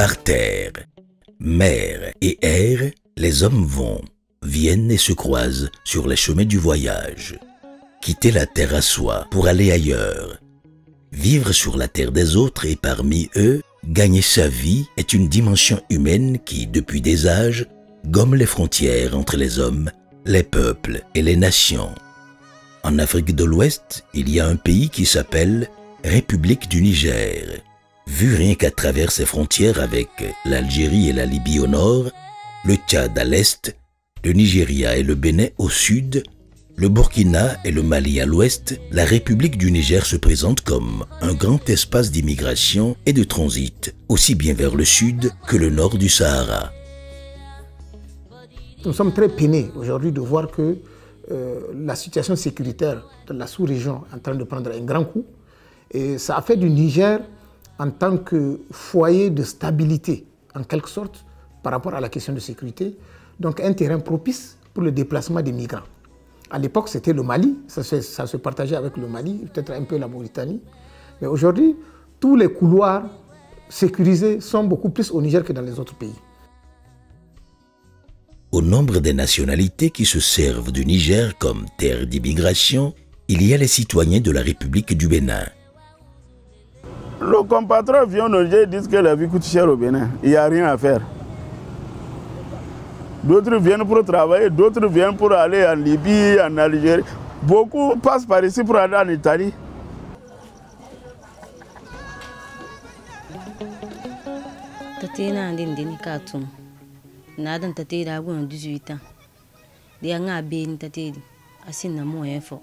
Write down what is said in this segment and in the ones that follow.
Par terre, mer et air, les hommes vont, viennent et se croisent sur les chemins du voyage. Quitter la terre à soi pour aller ailleurs. Vivre sur la terre des autres et parmi eux, gagner sa vie est une dimension humaine qui, depuis des âges, gomme les frontières entre les hommes, les peuples et les nations. En Afrique de l'Ouest, il y a un pays qui s'appelle République du Niger. Vu rien qu'à travers ses frontières avec l'Algérie et la Libye au nord, le Tchad à l'est, le Nigeria et le Bénin au sud, le Burkina et le Mali à l'ouest, la République du Niger se présente comme un grand espace d'immigration et de transit, aussi bien vers le sud que le nord du Sahara. Nous sommes très peinés aujourd'hui de voir que la situation sécuritaire de la sous-région est en train de prendre un grand coup. Et ça a fait du Niger, en tant que foyer de stabilité, en quelque sorte, par rapport à la question de sécurité, donc un terrain propice pour le déplacement des migrants. À l'époque, c'était le Mali, ça se partageait avec le Mali, peut-être un peu la Mauritanie. Mais aujourd'hui, tous les couloirs sécurisés sont beaucoup plus au Niger que dans les autres pays. Au nombre des nationalités qui se servent du Niger comme terre d'immigration, il y a les citoyens de la République du Bénin. Nos compatriotes viennent au Niger et disent que la vie coûte cher au Bénin. Il n'y a rien à faire. D'autres viennent pour travailler, d'autres viennent pour aller en Libye, en Algérie. Beaucoup passent par ici pour aller en Italie. Nadan tate da gwan 18 ans. De nga be ni tate di asin na mo enfo.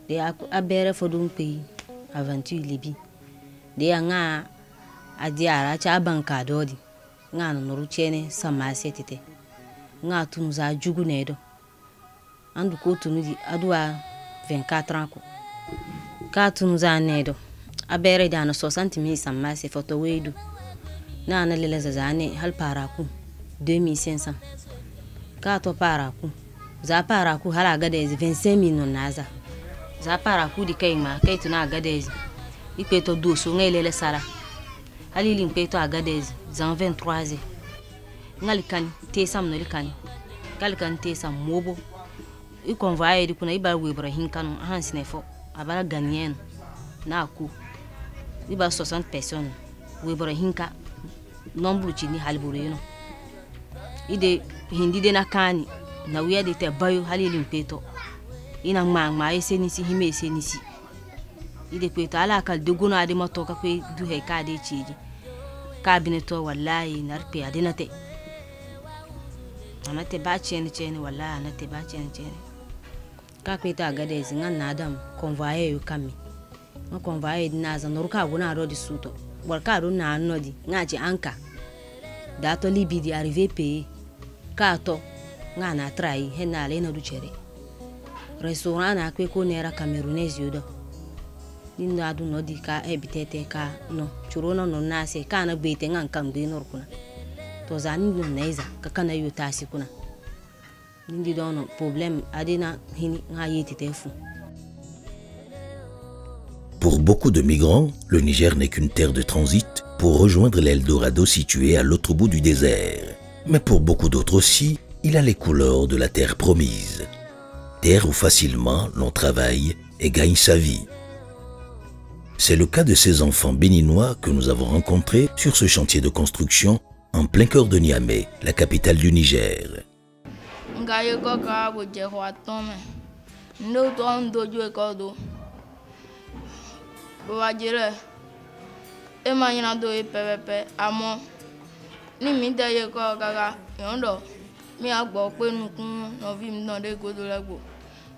De abere fo dun pays aventure Libye. De nga adiara cha banka dodi. Nga no ru chene samase tete. Nga tunu za jugu nedo. Andu ko tunu di adua 24 ans ko. Ka tunu za nedo. Abere da na 60 000 samase foto wedu. Na lele zazane hal para ku 2500. Ka to para ku. Za para ku hala gadezi 25 000 naza. Za para ku di kai ma kai tuna gadezi. Ipe to doso ngelele sara. Halili mpe to agadezi zan 23. Ngalikan te sam no likani. Galikan te sam mobo. I convoyer di kuna iba webra hinkanu hansine fo abala ganien na ku. Iba 60 personnes. Webra hinka nombre chini halbureno. Ide hindi de na kani na wiya de te bayo halili mpeto ina ma esenisi hime esenisi ide peto ala kal de guna de matoka kwe du he ka de chiji kabineto wallahi narpe adinate anate ba chene wallahi anate ba chene ka kweta agade zinga na adam convoyer yo kami no convoyer na za noruka guna ro di suto warka ro na anodi ngaji anka dato libi di arriver pays kato nga na trai hena le na duchere restaurant na kwe ko nera camerounais yodo nindo adu no di ka ebitete ka no churona no na se kana bete nga nkambe no kuna to zani no neza ka kana yuta sikuna nindi dono problème adina hini nga yetite fu. Pour beaucoup de migrants, le Niger n'est qu'une terre de transit pour rejoindre l'Eldorado situé à l'autre bout du désert. Mais pour beaucoup d'autres aussi, il a les couleurs de la terre promise. Terre où facilement l'on travaille et gagne sa vie. C'est le cas de ces enfants béninois que nous avons rencontrés sur ce chantier de construction en plein cœur de Niamey, la capitale du Niger. Ni mi da ye ko gaga yondo mi agbo pe nukun no vi mi don de godo legbo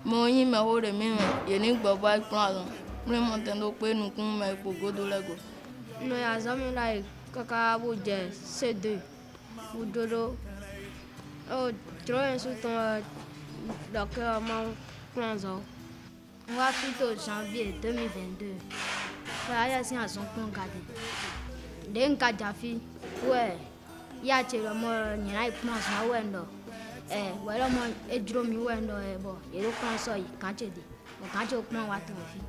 mo yin me ho re mi ye ni gbo ba plan mi mo ten do pe nukun me po godo legbo no ya zami like kaka bu je C2 bu dodo o tro en su ton d'accord mon plan zo wa plutôt janvier 2022 fa ya si a son plan gade den ka jafi ouais ya chelo mo nyina ipon so wendo welo mo ejuro mi wendo bo yero kan so yi kan chede o kan che opon wa to fi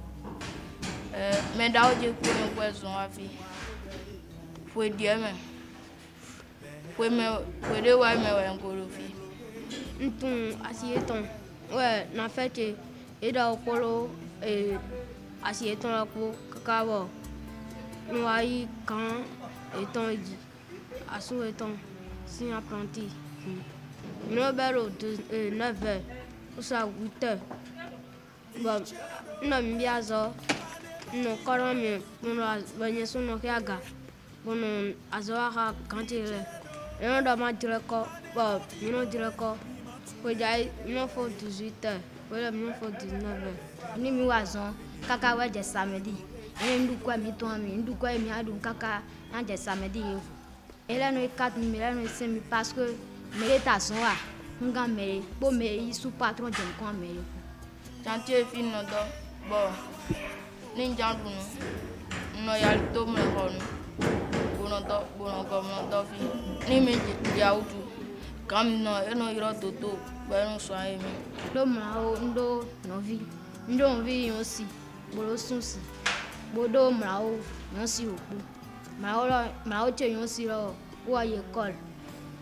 me da o je ko mi kwesun wa fi fo die me Pour de ouais mais ouais encore le fi. Assiette ouais na fait et dans polo et assiette la pour cacao. Nous aïe quand étant dit à sous étant si apprenti. Nous belo de 9h ou ça 8h. Bon, nous bien ça. Nous quand même nous venir sur nos gaga. Bon azoara quand il est. Et on doit dire quoi bon, nous dire quoi. Pour dire nous faut 18h. Voilà, nous faut 19h. Ni mi wazon kaka wa je samedi. Ndu kwa mi to mi ndu kwa mi adu kaka na je samedi yevu. Ela no 4 mi la no 5 mi parce que méritation wa nga méré bo méré sous patron de ko méré. Chantier fin no do bon. Ni jandu no ya to me ko no. Bono ko no do fi. Ni me ya utu. Kam no eno iro toto ba no so ai mi. Do ma o ndo no vi. Ndo vi yo si. Bolo sunsi. Bodo mrao yon si opo mrao che yon si lo wa ye école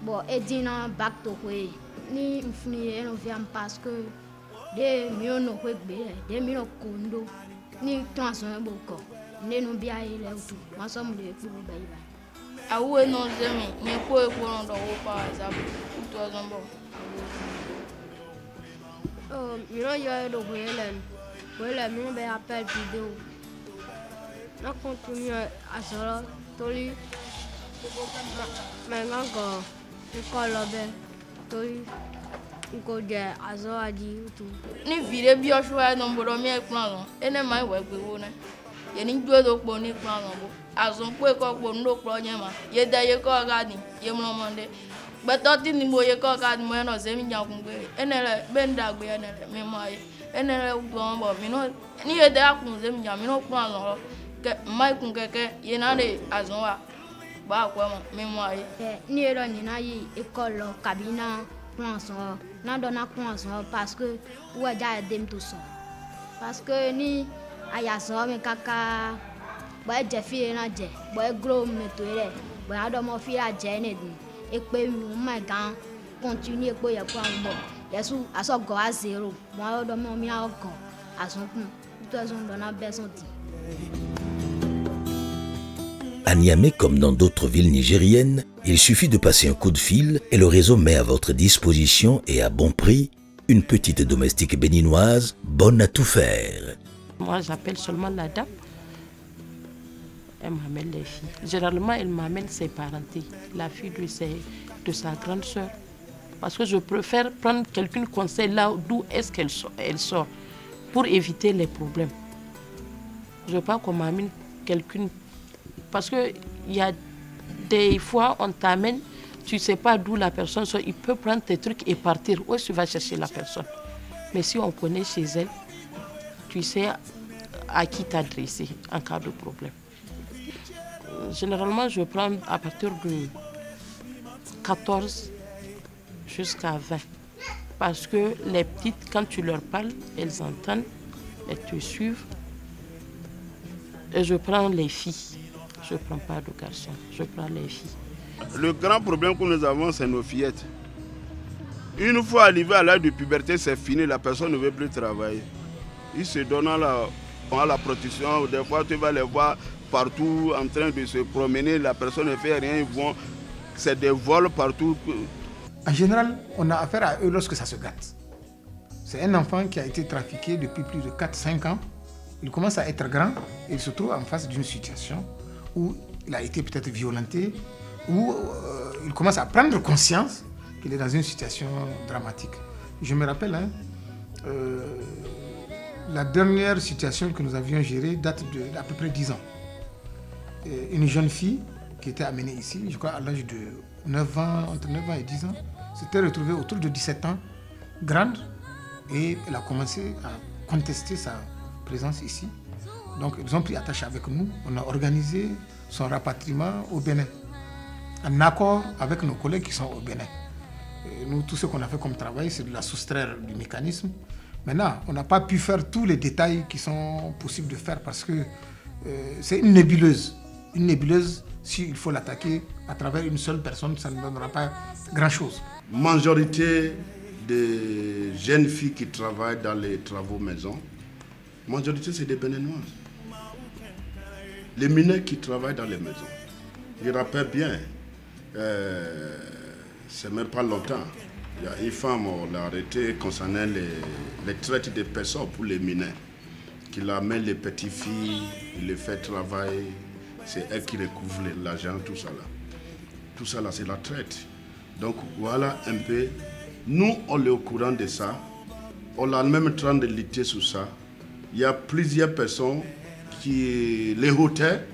bon edina back to kwe ni mfuni eno viam parce que de mi ono kwe gbe de mi no kondo ni transon boko ne no bia ile utu maso mu de ku ba iba awu no zemi nye ko e ko ndo wo pa za utu azombo mi no yo do wele mi no be appel vidéo. On continue à ça, toli. Maintenant que l'école là-bas, toli, on connaît à ça à dire tout. Ni vire bien choix non bon mi e plan non. E ne mai we gbe wo ne. Ye ni do do po ni plan non bo. Azon po e ko po ndo pro nyama. Ye da ye ko ga ni, ye mo monde. But that ni mo ye ko ga ni mo no se mi nya kun gbe. E ne le benda gbe e ne le mi mo ye. E ne le do bo mi no ni ye da kun se mi nya mi no plan non. Mai kun keke yenade azonwa ba kwa memoire ni ero ni na yi école cabina poinçon na dona poinçon parce que ou ja dem to so parce que ni aya so me kaka ba je fi na je ba gro me to re ba ado mo fi a je ne din e pe mi ma gan continue pe ye kwa mbo yesu aso go a 0 mo ado mo mi a go asun kun to so dona beson ti. À Niamey, comme dans d'autres villes nigériennes, il suffit de passer un coup de fil et le réseau met à votre disposition et à bon prix une petite domestique béninoise bonne à tout faire. Moi, j'appelle seulement la dame. Elle m'amène les filles. Généralement, elle m'amène ses parentés. La fille de sa grande soeur. Parce que je préfère prendre quelqu'un conseil là d'où est-ce qu'elle sort pour éviter les problèmes. Je veux pas qu'on m'amène quelqu'un. Parce qu'il y a des fois, on t'amène, tu ne sais pas d'où la personne sort. Il peut prendre tes trucs et partir. Où est-ce que tu vas chercher la personne? Mais si on connaît chez elle, tu sais à qui t'adresser en cas de problème. Généralement, je prends à partir de 14 jusqu'à 20. Parce que les petites, quand tu leur parles, elles entendent, elles te suivent. Et je prends les filles. Je ne prends pas de garçons, je prends les filles. Le grand problème que nous avons, c'est nos fillettes. Une fois arrivé à l'âge de puberté, c'est fini, la personne ne veut plus travailler. Ils se donnent à la protection. Des fois, tu vas les voir partout en train de se promener, la personne ne fait rien, c'est des vols partout. En général, on a affaire à eux lorsque ça se gâte. C'est un enfant qui a été trafiqué depuis plus de 4-5 ans. Il commence à être grand et il se trouve en face d'une situation où il a été peut-être violenté, où il commence à prendre conscience qu'il est dans une situation dramatique. Je me rappelle, la dernière situation que nous avions gérée date d'à peu près 10 ans. Une jeune fille qui était amenée ici, je crois à l'âge de 9 ans, entre 9 ans et 10 ans, s'était retrouvée autour de 17 ans, grande, et elle a commencé à contester sa présence ici. Donc ils ont pris attache avec nous, on a organisé son rapatriement au Bénin, en accord avec nos collègues qui sont au Bénin. Et nous, tout ce qu'on a fait comme travail, c'est de la soustraire du mécanisme. Maintenant, on n'a pas pu faire tous les détails qui sont possibles de faire parce que c'est une nébuleuse. Une nébuleuse, s'il faut l'attaquer, à travers une seule personne, ça ne donnera pas grand-chose. Majorité des jeunes filles qui travaillent dans les travaux maison, majorité c'est des Béninoises. Les mineurs qui travaillent dans les maisons. Je rappelle bien, c'est même pas longtemps, il y a une femme, on l'a arrêtée concernant les traites des personnes pour les mineurs, qui amène les petites filles, il les fait travailler, c'est elle qui recouvre l'argent, tout ça là. Tout ça là, c'est la traite. Donc voilà un peu, nous on est au courant de ça, on est en même train de lutter sur ça. Il y a plusieurs personnes qui, les hôtels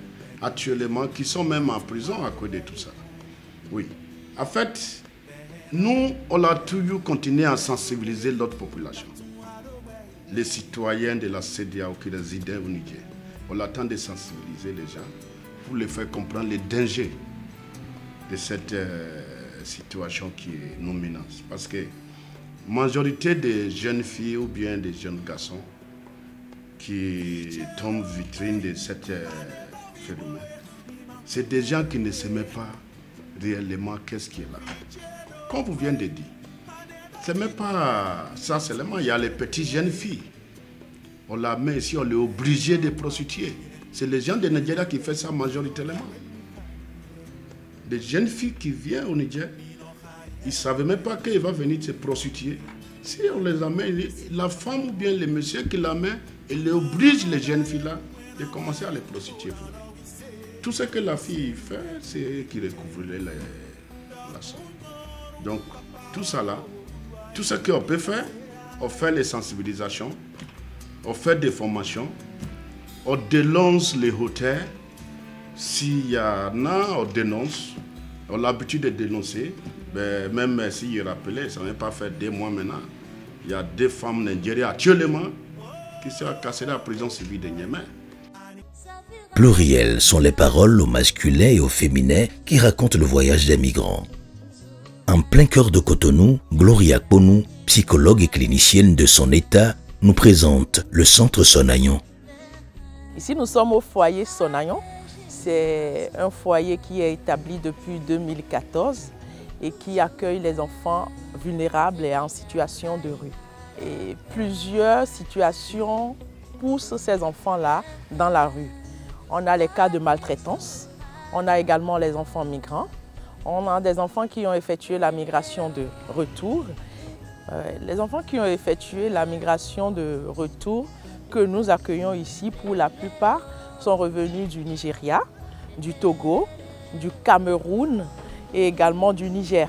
actuellement, qui sont même en prison à cause de tout ça. Oui. En fait, nous, on a toujours continué à sensibiliser notre population. Les citoyens de la CEDEAO qui résident au Niger. On attend de sensibiliser les gens pour les faire comprendre les dangers de cette situation qui nous menace. Parce que la majorité des jeunes filles ou bien des jeunes garçons qui tombent vitrine de ce phénomène, c'est des gens qui ne savent même pas réellement qu'est-ce qui est là. Comme vous venez de dire, c'est même pas ça seulement, il y a les petites jeunes filles. On la met ici, on est obligé de prostituer. C'est les gens de Nigeria qui font ça majoritairement. Des jeunes filles qui viennent au Niger, ils ne savaient même pas qu'ils vont venir se prostituer. Si on les amène, la femme ou bien le monsieur qui l'amène, il oblige les jeunes filles-là de commencer à les prostituer. Tout ce que la fille fait, c'est eux qui recouvrent la somme. Donc, tout ça là, tout ce qu'on peut faire, on fait les sensibilisations, on fait des formations, on dénonce les hôtels. S'il y en a, on dénonce. On a l'habitude de dénoncer. Mais même s'il est rappelé, ça n'est pas fait 2 mois maintenant. Il y a 2 femmes nigériennes actuellement qui sont cassées à la prison civile de Niamey. Plurielles sont les paroles au masculin et au féminin qui racontent le voyage des migrants. En plein cœur de Cotonou, Gloria Ponou, psychologue et clinicienne de son état, nous présente le centre Sonayon. Ici, nous sommes au foyer Sonayon. C'est un foyer qui est établi depuis 2014 et qui accueille les enfants vulnérables et en situation de rue. Et plusieurs situations poussent ces enfants-là dans la rue. On a les cas de maltraitance, on a également les enfants migrants, on a des enfants qui ont effectué la migration de retour. Les enfants qui ont effectué la migration de retour que nous accueillons ici, pour la plupart, sont revenus du Nigeria, du Togo, du Cameroun et également du Niger.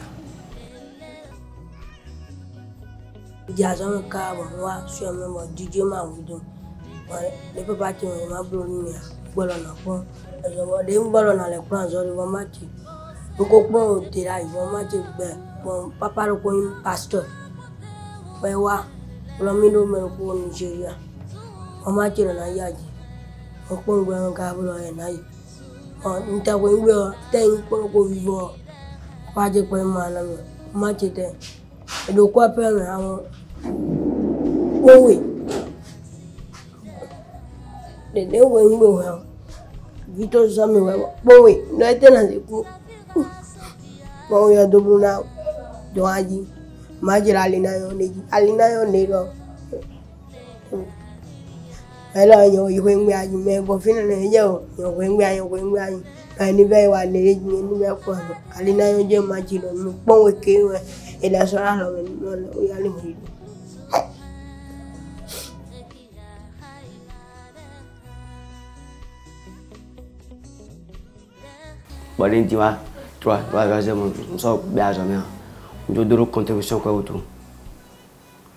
contribution quoi autour.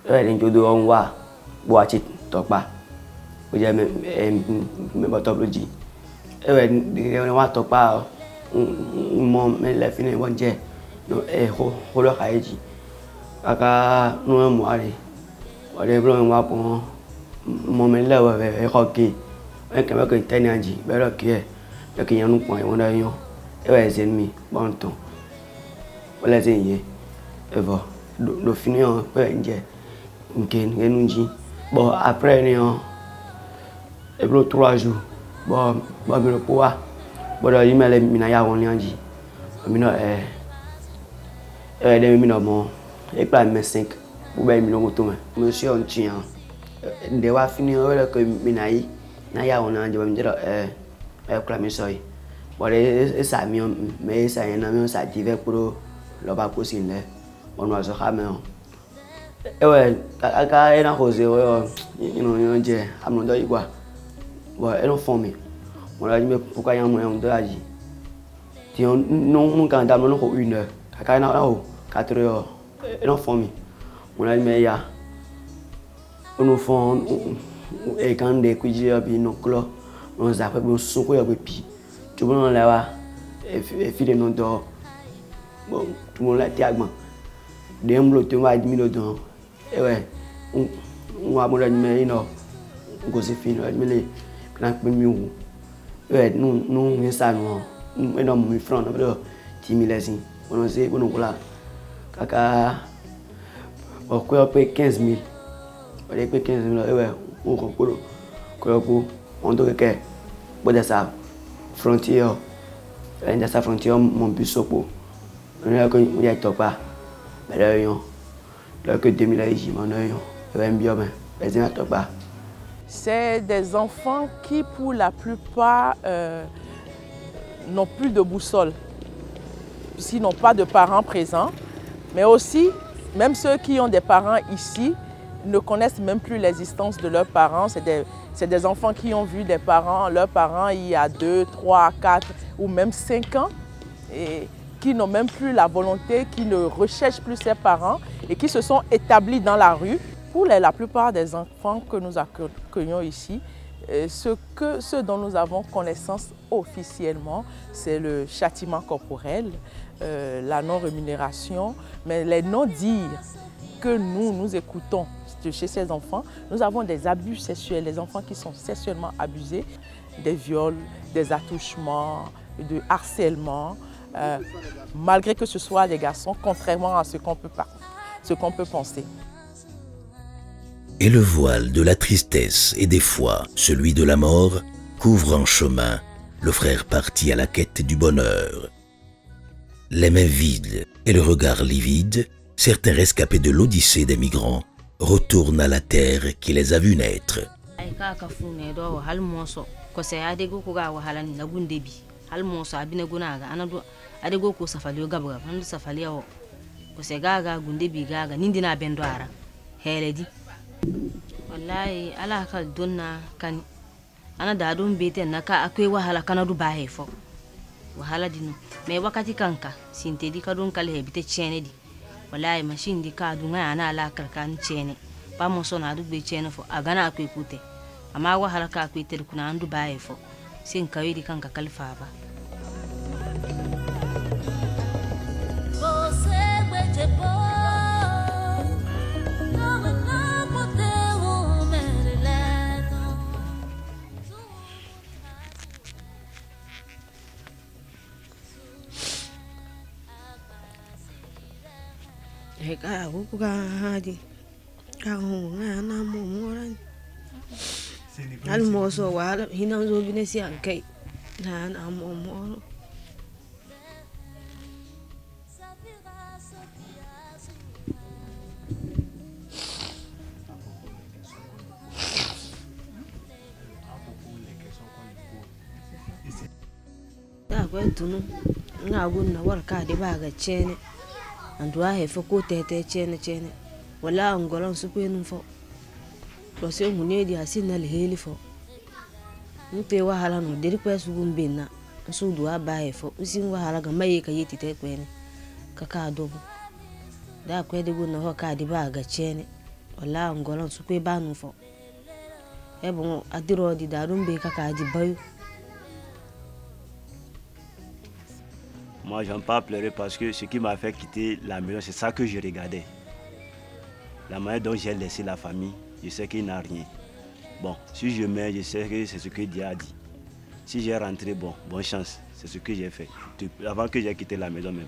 On voit boire topa. Vous avez mes bateaux dit. On voit topa. Mon les fins bon Dieu. Non ho le haïti. Aka nous moi aller. On est blanc moi pour mon là ouais hockey. Un caméra que tenanji. Belo que que y a nous point on a yo. Les ennemis bon temps. Voilà c'est y. Et voilà. Le finir peut dire. Bon après et 3 jours bon le pouvoir bon il m'a les minaya on dit Mino mino mo e plan me 5 ou ben mino moto me monsieur on tient de wa fini o le que minai na ya ona je me dire clamer soy bon et ça mi mais ça na mi ça dive pour le ba possible on va se ramener ouais aka ena cause you je am no igwa bon et non formé on a dit mais pourquoi y a moyen de agir ti non quand dame non ko 1 heure aka na 4 heures et non formé on a dit mais ya on fond et quand des cuisiniers bi non clo on zappe bon soko ya pi tout le monde là et file non dehors bon tout le monde là tiagement des blocs tu vas 10 minutes dedans et ouais on va me mais non on se finit mais les quand mieux ouais nous ça nous et non mes francs non 10 000 assim on sait on là kaka on quoi payer 15 000 on payer 15 000 et ouais on doit que bon ça frontière et sa frontière mon bus sopo on a que il y a pas mais là que 2000 ici mon bien mais c'est des enfants qui pour la plupart n'ont plus de boussole puisqu'ils n'ont pas de parents présents, mais aussi même ceux qui ont des parents ici ne connaissent même plus l'existence de leurs parents. C'est des enfants qui ont vu leurs parents il y a 2, 3, 4 ou même 5 ans et qui n'ont même plus la volonté, qui ne recherchent plus ses parents et qui se sont établis dans la rue. Pour la plupart des enfants que nous accueillons ici, ce dont nous avons connaissance officiellement, c'est le châtiment corporel, la non-rémunération, mais les non-dires que nous écoutons chez ces enfants, nous avons des abus sexuels, les enfants qui sont sexuellement abusés, des viols, des attouchements, de harcèlement, malgré que ce soit des garçons, contrairement à ce qu'on peut penser. Et le voile de la tristesse et des fois celui de la mort couvre en chemin le frère parti à la quête du bonheur. Les mains vides et le regard livide, certains rescapés de l'Odyssée des migrants retournent à la terre qui les a vus naître. Wallahi ala kal donna kan ana da don bete na ka akwai wahala kana du ba hefo wahala dinu me wakati kanka sinte di ka don kal he bite chene di wallahi machine di ka du nga ana ala kal kan chene pa mo so na du be chene fo agana akwai kute amma wahala ka akwai ter kuna andu ba hefo sin kawai di kanka kalfa ba Heka aku hadi kamu ngana momoran al moso wala hina zo binesi ankai na momoro da kwentunu ngaguna warka de baga chene andua hefo ko tete chene wala ngolon supenu fo to se munedi asina le heli fo mpe wahala no deri kwa sugumbe na so duwa ba hefo usin wahala ga maye ka yeti te kwene kaka adobo da kwa de guna ho ka di ba ga chene wala ngolon supé ba nu fo e bon adiro di darumbe kaka di bayu. Moi, j'aime pas pleurer parce que ce qui m'a fait quitter la maison, c'est ça que je regardais. La manière dont j'ai laissé la famille, je sais qu'il n'a rien. Bon, si je meurs, je sais que c'est ce que Dieu a dit. Si j'ai rentré, bon, bonne chance, c'est ce que j'ai fait, avant que j'ai quitté la maison même.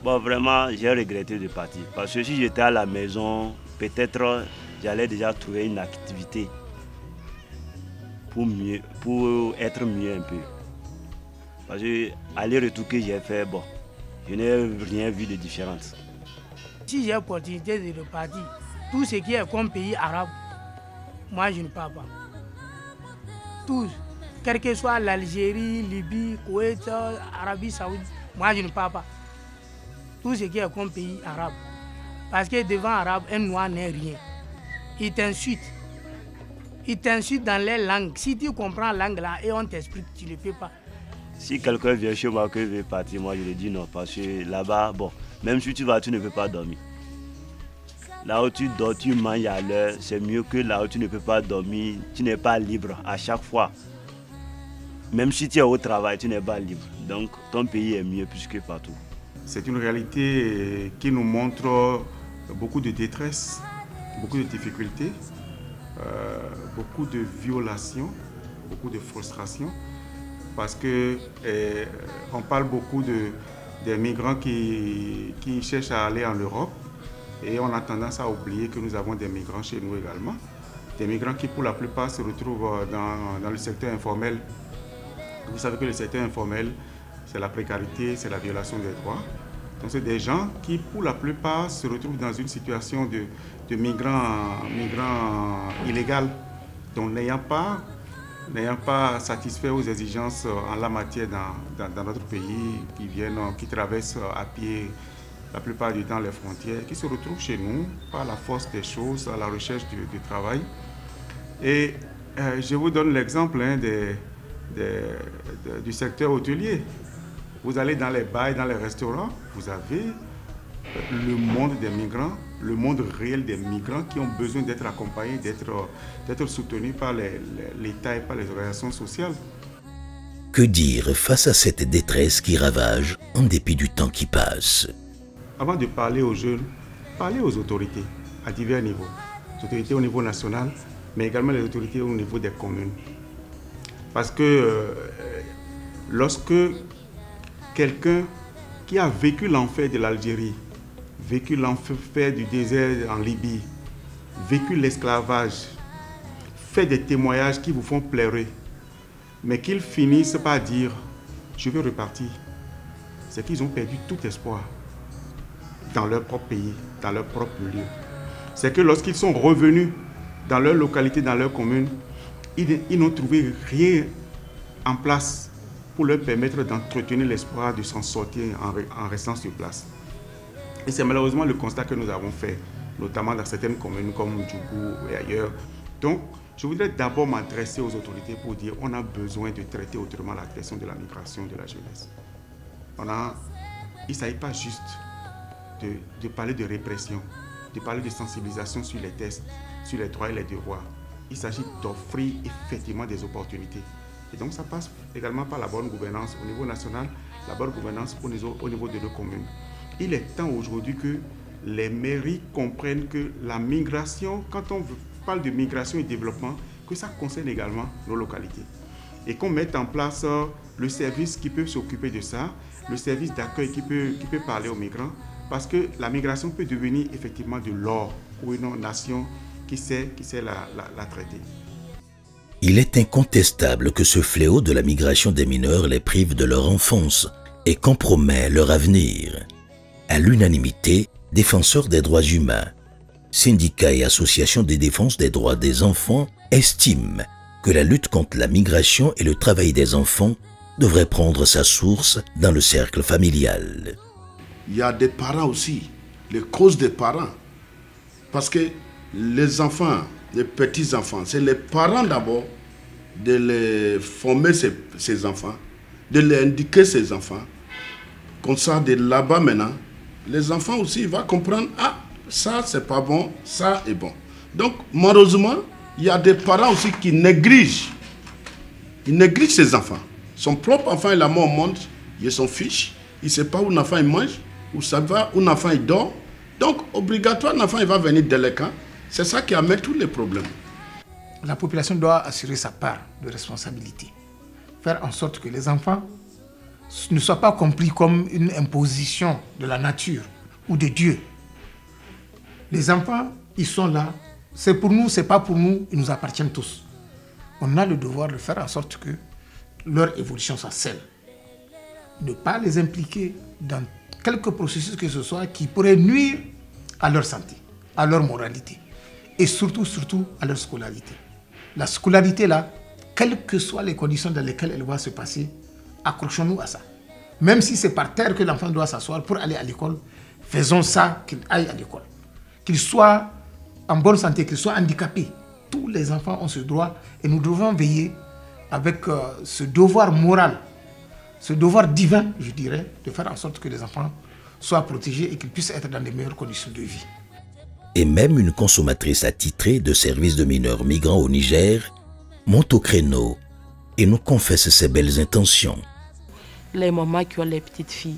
Bon, vraiment, j'ai regretté de partir. Parce que si j'étais à la maison, peut-être j'allais déjà trouver une activité pour être mieux un peu. Parce que aller-retour que j'ai fait, bon, je n'ai rien vu de différence. Si j'ai l'opportunité de repartir, tout ce qui est comme pays arabe, moi je ne pars pas. Tous, quel que soit l'Algérie, Libye, Koweït, Arabie Saoudite, moi je ne pars pas. Tout ce qui est comme pays arabe. Parce que devant arabe, un noir n'est rien. Il t'insulte. Ils t'insultent dans les langues. Si tu comprends la langue là et on t'explique, tu ne le fais pas. Si quelqu'un vient chez moi que je vais partir, moi je lui dis non. Parce que là-bas, bon, même si tu vas, tu ne peux pas dormir. Là où tu dors, tu manges à l'heure, c'est mieux que là où tu ne peux pas dormir, tu n'es pas libre à chaque fois. Même si tu es au travail, tu n'es pas libre. Donc ton pays est mieux plus que partout. C'est une réalité qui nous montre beaucoup de détresse, beaucoup de difficultés. Beaucoup de violations, beaucoup de frustrations, parce que on parle beaucoup des migrants qui cherchent à aller en Europe, et on a tendance à oublier que nous avons des migrants chez nous également, des migrants qui pour la plupart se retrouvent dans le secteur informel. Vous savez que le secteur informel, c'est la précarité, c'est la violation des droits. Donc c'est des gens qui pour la plupart se retrouvent dans une situation de migrants illégaux, donc n'ayant pas satisfait aux exigences en la matière dans notre pays, qui traversent à pied la plupart du temps les frontières, qui se retrouvent chez nous par la force des choses, à la recherche du travail. Et je vous donne l'exemple du secteur hôtelier. Vous allez dans les bars et dans les restaurants, vous avez le monde des migrants, le monde réel des migrants qui ont besoin d'être accompagnés, d'être soutenus par l'État et par les organisations sociales. Que dire face à cette détresse qui ravage en dépit du temps qui passe? Avant de parler aux jeunes, parlez aux autorités à divers niveaux. Les autorités au niveau national, mais également les autorités au niveau des communes. Parce que lorsque quelqu'un qui a vécu l'enfer de l'Algérie, vécu l'enfer du désert en Libye, vécu l'esclavage, fait des témoignages qui vous font pleurer, mais qu'ils finissent par dire « je veux repartir », c'est qu'ils ont perdu tout espoir dans leur propre pays, dans leur propre lieu. C'est que lorsqu'ils sont revenus dans leur localité, dans leur commune, ils n'ont trouvé rien en place pour leur permettre d'entretenir l'espoir de s'en sortir en restant sur place. Et c'est malheureusement le constat que nous avons fait, notamment dans certaines communes comme Djougou et ailleurs. Donc, je voudrais d'abord m'adresser aux autorités pour dire qu'on a besoin de traiter autrement la question de la migration de la jeunesse. Il ne s'agit pas juste de parler de répression, de parler de sensibilisation sur les tests, sur les droits et les devoirs. Il s'agit d'offrir effectivement des opportunités. Et donc ça passe également par la bonne gouvernance au niveau national, la bonne gouvernance au niveau de nos communes. Il est temps aujourd'hui que les mairies comprennent que la migration, quand on parle de migration et développement, que ça concerne également nos localités. Et qu'on mette en place le service qui peut s'occuper de ça, le service d'accueil qui peut parler aux migrants, parce que la migration peut devenir effectivement de l'or pour une nation qui sait la traiter. Il est incontestable que ce fléau de la migration des mineurs les prive de leur enfance et compromet leur avenir. À l'unanimité, défenseurs des droits humains, syndicats et associations de défense des droits des enfants estiment que la lutte contre la migration et le travail des enfants devrait prendre sa source dans le cercle familial. Il y a des parents aussi, les causes des parents. Parce que les enfants, les petits-enfants, c'est les parents d'abord de les former ces enfants, de les indiquer ces enfants. Comme ça, de là-bas maintenant, les enfants aussi ils vont comprendre, ah, ça c'est pas bon, ça est bon. Donc, malheureusement, il y a des parents aussi qui négligent. Ils négligent ces enfants. Son propre enfant, il a mis au monde, il s'en fiche, il ne sait pas où l'enfant il mange, où ça va, où l'enfant il dort. Donc, obligatoire, l'enfant il va venir délinquant. C'est ça qui amène tous les problèmes. La population doit assurer sa part de responsabilité. Faire en sorte que les enfants ne soient pas compris comme une imposition de la nature ou de Dieu. Les enfants, ils sont là. C'est pour nous, c'est pas pour nous, ils nous appartiennent tous. On a le devoir de faire en sorte que leur évolution soit saine. ne pas les impliquer dans quelque processus que ce soit qui pourrait nuire à leur santé, à leur moralité et surtout à leur scolarité. La scolarité là, quelles que soient les conditions dans lesquelles elle va se passer, accrochons-nous à ça. Même si c'est par terre que l'enfant doit s'asseoir pour aller à l'école, faisons ça, qu'il aille à l'école. Qu'il soit en bonne santé, qu'il soit handicapé. Tous les enfants ont ce droit et nous devons veiller avec ce devoir moral, ce devoir divin, je dirais, de faire en sorte que les enfants soient protégés et qu'ils puissent être dans les meilleures conditions de vie. Et même une consommatrice attitrée de services de mineurs migrants au Niger monte au créneau et nous confesse ses belles intentions. Les mamans qui ont les petites filles,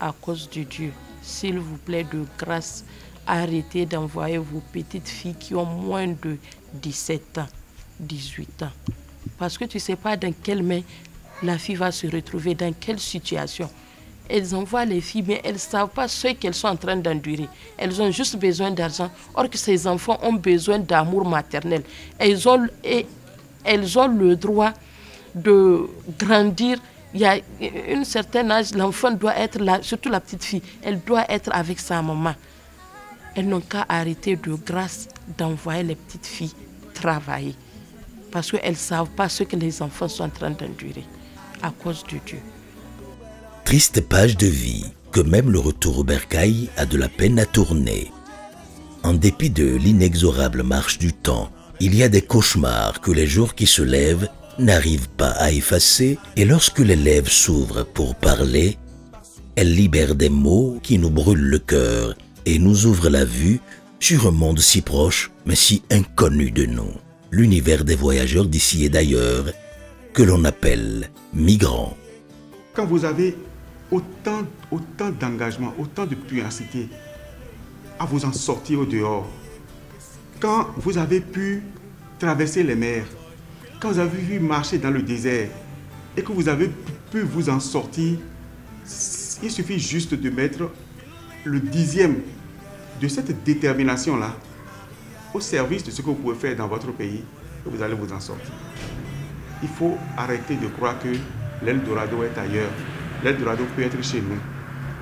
à cause de Dieu, s'il vous plaît, de grâce, arrêtez d'envoyer vos petites filles qui ont moins de 17 ans, 18 ans. Parce que tu ne sais pas dans quelle main la fille va se retrouver, dans quelle situation. Elles envoient les filles, mais elles ne savent pas ce qu'elles sont en train d'endurer. Elles ont juste besoin d'argent, or que ces enfants ont besoin d'amour maternel. Elles ont le droit de grandir. Il y a un certain âge, l'enfant doit être là, surtout la petite fille, elle doit être avec sa maman. Elles n'ont qu'à arrêter de grâce d'envoyer les petites filles travailler. Parce qu'elles ne savent pas ce que les enfants sont en train d'endurer à cause de Dieu. Triste page de vie que même le retour au bercail a de la peine à tourner. En dépit de l'inexorable marche du temps, il y a des cauchemars que les jours qui se lèvent n'arrivent pas à effacer, et lorsque les lèvres s'ouvrent pour parler, elles libèrent des mots qui nous brûlent le cœur et nous ouvrent la vue sur un monde si proche mais si inconnu de nous, l'univers des voyageurs d'ici et d'ailleurs, que l'on appelle migrants. Quand vous avez autant d'engagement, autant de pugnacité à vous en sortir au dehors, quand vous avez pu traverser les mers, quand vous avez vu marcher dans le désert et que vous avez pu vous en sortir, il suffit juste de mettre le 10e de cette détermination-là au service de ce que vous pouvez faire dans votre pays et vous allez vous en sortir. Il faut arrêter de croire que l'Eldorado est ailleurs. L'Eldorado peut être chez nous.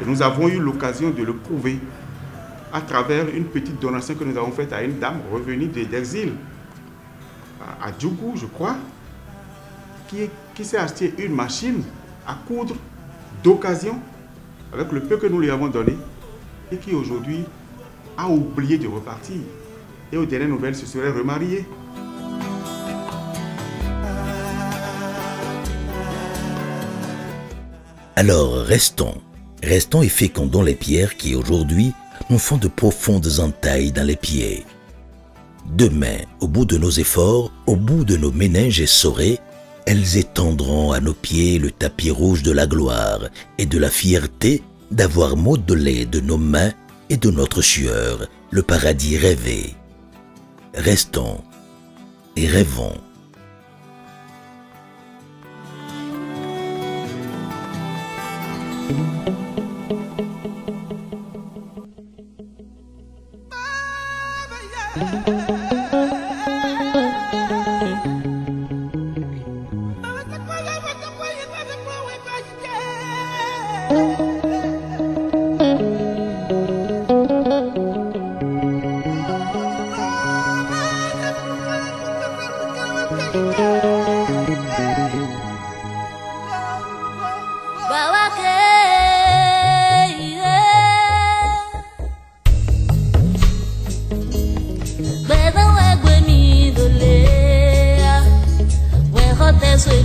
Et nous avons eu l'occasion de le prouver à travers une petite donation que nous avons faite à une dame revenue d'exil, à Djougou, je crois, qui s'est acheté une machine à coudre d'occasion avec le peu que nous lui avons donné et qui aujourd'hui a oublié de repartir. Et aux dernières nouvelles, se serait remarié. Alors restons et fécondons les pierres qui aujourd'hui nous font de profondes entailles dans les pieds. Demain, au bout de nos efforts, au bout de nos méninges essorés, elles étendront à nos pieds le tapis rouge de la gloire et de la fierté d'avoir modelé de nos mains et de notre sueur le paradis rêvé. Restons et rêvons. But where's the